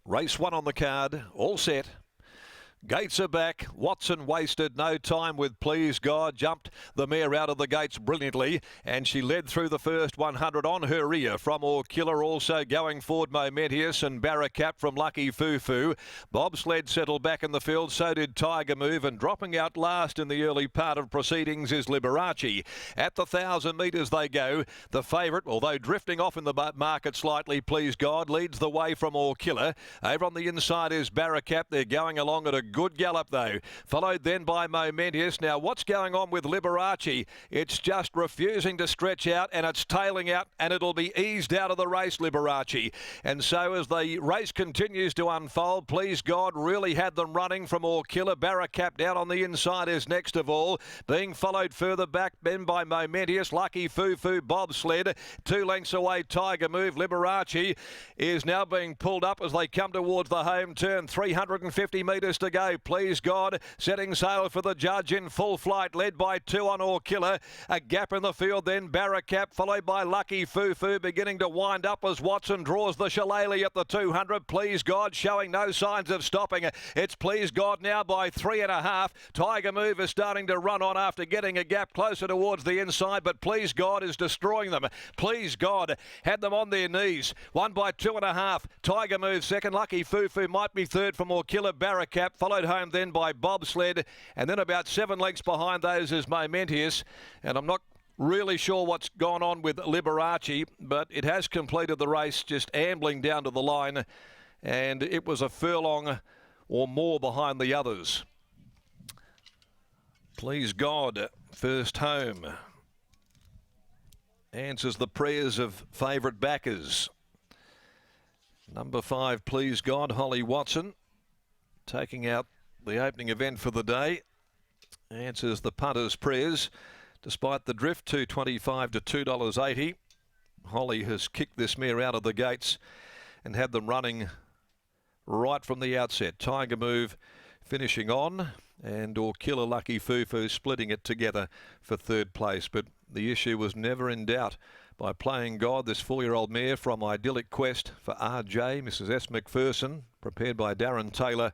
Race 1 on the card, all set. Gates are back. Watson wasted no time with Please God. Jumped the mare out of the gates brilliantly, and she led through the first 100 on her rear from Or Killer. Also going forward, Momentous and Barracap from Lucky Fufu. Bobsled settled back in the field. So did Tiger Move, and dropping out last in the early part of proceedings is Liberace. At the 1,000 metres they go. The favourite, although drifting off in the market slightly, Please God, leads the way from Or Killer. Over on the inside is Barracap. They're going along at a good gallop though, followed then by Momentous. Now what's going on with Liberace? It's just refusing to stretch out, and it's tailing out, and it'll be eased out of the race, Liberace. And so as the race continues to unfold, Please God really had them running from Or Killer. Barracap down on the inside is next of all, being followed further back then by Momentous. Lucky Fufu, Bobsled 2 lengths away, Tiger Move. Liberace is now being pulled up as they come towards the home turn. 350 metres to go. Please God setting sail for the judge in full flight, led by 2 on Or Killer. A gap in the field then Barracap, followed by Lucky Fufu, beginning to wind up as Watson draws the shillelagh at the 200. Please God showing no signs of stopping. It's Please God now by 3.5. Tiger Move is starting to run on after getting a gap closer towards the inside, but Please God is destroying them. Please God had them on their knees. 1 by 2.5. Tiger Move second. Lucky Fufu might be third from Or Killer. Barracap followed home then by Bobsled, and then about 7 lengths behind those is Momentous. And I'm not really sure what's gone on with Liberace, but it has completed the race, just ambling down to the line, and it was a furlong or more behind the others. Please God, first home, answers the prayers of favourite backers. Number 5, Please God, Holly Watson, taking out the opening event for the day, answers the punter's prayers despite the drift. $2.25 to $2.80. Holly has kicked this mare out of the gates and had them running right from the outset. Tiger Move finishing on, and Or Killer, Lucky Fufu splitting it together for third place. But the issue was never in doubt by Playing God, this 4-year-old mare from Idyllic Quest for RJ, Mrs. S. McPherson, prepared by Darren Taylor.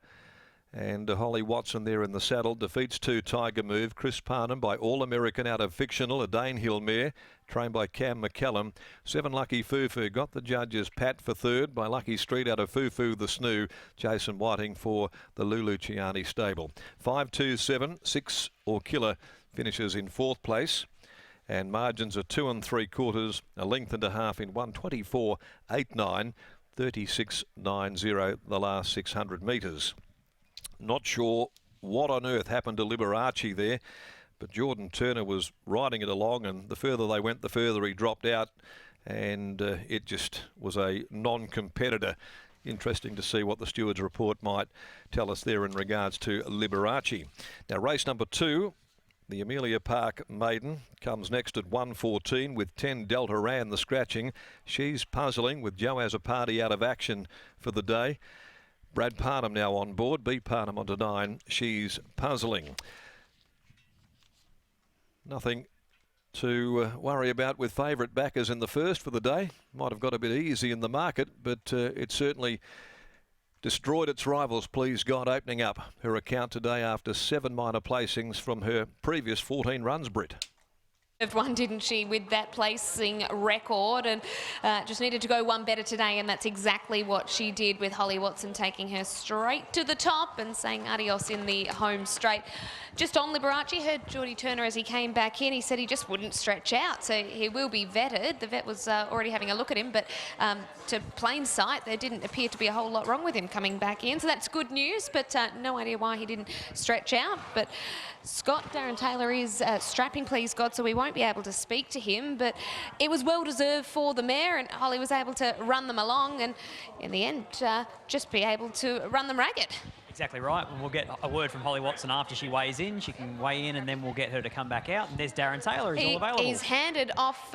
And Holly Watson there in the saddle defeats 2 Tiger Move. Chris Parnham by All American out of Fictional, a Danehill mare trained by Cam McCallum. 7 Lucky Fufu got the judges Pat for third by Lucky Street out of Fufu the Snoo. Jason Whiting for the Lulu Ciani stable. 5, 2, 7, 6 Or Killer finishes in fourth place. And margins are 2 3/4, a length and a half in 1:24.89, 36.90 the last 600 metres. Not sure what on earth happened to Liberace there, but Jordan Turner was riding it along, and the further they went, the further he dropped out, and it just was a non-competitor. Interesting to see what the steward's report might tell us there in regards to Liberace. Now, race number 2, the Amelia Park Maiden, comes next at 1:14 with 10 Delta Ran the scratching. She's puzzling with Joe Azzopardi out of action for the day. Brad Parnham now on board. B. Parnham onto 9. She's puzzling. Nothing to worry about with favourite backers in the first for the day. Might have got a bit easy in the market, but it certainly destroyed its rivals. Please God, opening up her account today after 7 minor placings from her previous 14 runs, Britt. One, didn't she, with that placing record, and just needed to go one better today, and that's exactly what she did, with Holly Watson taking her straight to the top and saying adios in the home straight. Just on Liberace, heard Geordie Turner as he came back in, he said he just wouldn't stretch out, so he will be vetted. The vet was already having a look at him, but to plain sight, there didn't appear to be a whole lot wrong with him coming back in, so that's good news, but no idea why he didn't stretch out. But Scott, Darren Taylor is strapping, Please God, so we won't be able to speak to him, but it was well deserved for the mare, and Holly was able to run them along, and in the end just be able to run them ragged. Exactly right, and we'll get a word from Holly Watson after she weighs in. She can weigh in, and then we'll get her to come back out. And there's Darren Taylor, he's all available. He's handed off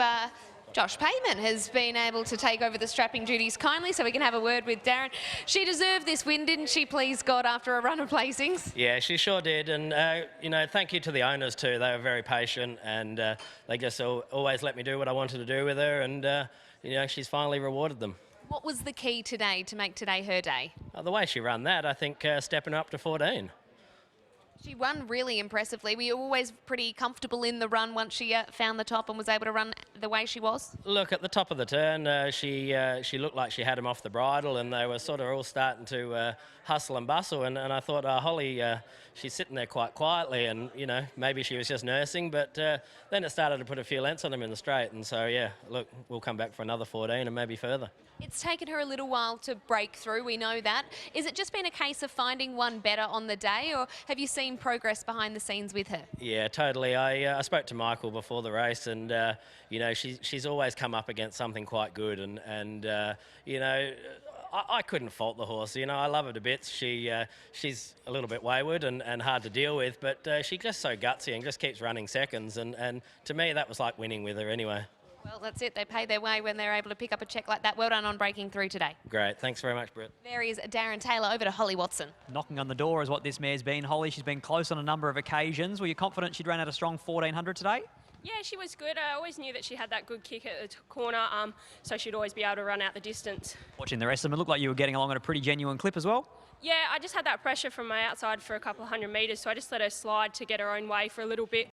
Josh Payman has been able to take over the strapping duties kindly, so we can have a word with Darren. She deserved this win, didn't she, Please God, after a run of placings? Yeah, she sure did, and you know, thank you to the owners too. They were very patient, and they just always let me do what I wanted to do with her, and you know, she's finally rewarded them. What was the key today to make today her day? The way she ran that, I think stepping up to 14. She won really impressively. Were you always pretty comfortable in the run once she found the top and was able to run the way she was? Look, at the top of the turn, she looked like she had him off the bridle, and they were sort of all starting to hustle and bustle. And I thought, Holly, she's sitting there quite quietly, and maybe she was just nursing. But then it started to put a few lengths on him in the straight, and so yeah, look, we'll come back for another 14 and maybe further. It's taken her a little while to break through, we know that. Is it just been a case of finding one better on the day, or have you seen progress behind the scenes with her? Yeah, totally. I spoke to Michael before the race, and she's always come up against something quite good, and I couldn't fault the horse. I love her to bits. She's a little bit wayward and hard to deal with, but she's just so gutsy and just keeps running seconds, and to me that was like winning with her anyway. Well, that's it. They pay their way when they're able to pick up a check like that. Well done on breaking through today. Great. Thanks very much, Britt. There is Darren Taylor. Over to Holly Watson. Knocking on the door is what this mare's been. Holly, she's been close on a number of occasions. Were you confident she'd run out a strong 1400 today? Yeah, she was good. I always knew that she had that good kick at the corner, so she'd always be able to run out the distance. Watching the rest of them, it looked like you were getting along at a pretty genuine clip as well. Yeah, I just had that pressure from my outside for a couple of 100 metres, so I just let her slide to get her own way for a little bit.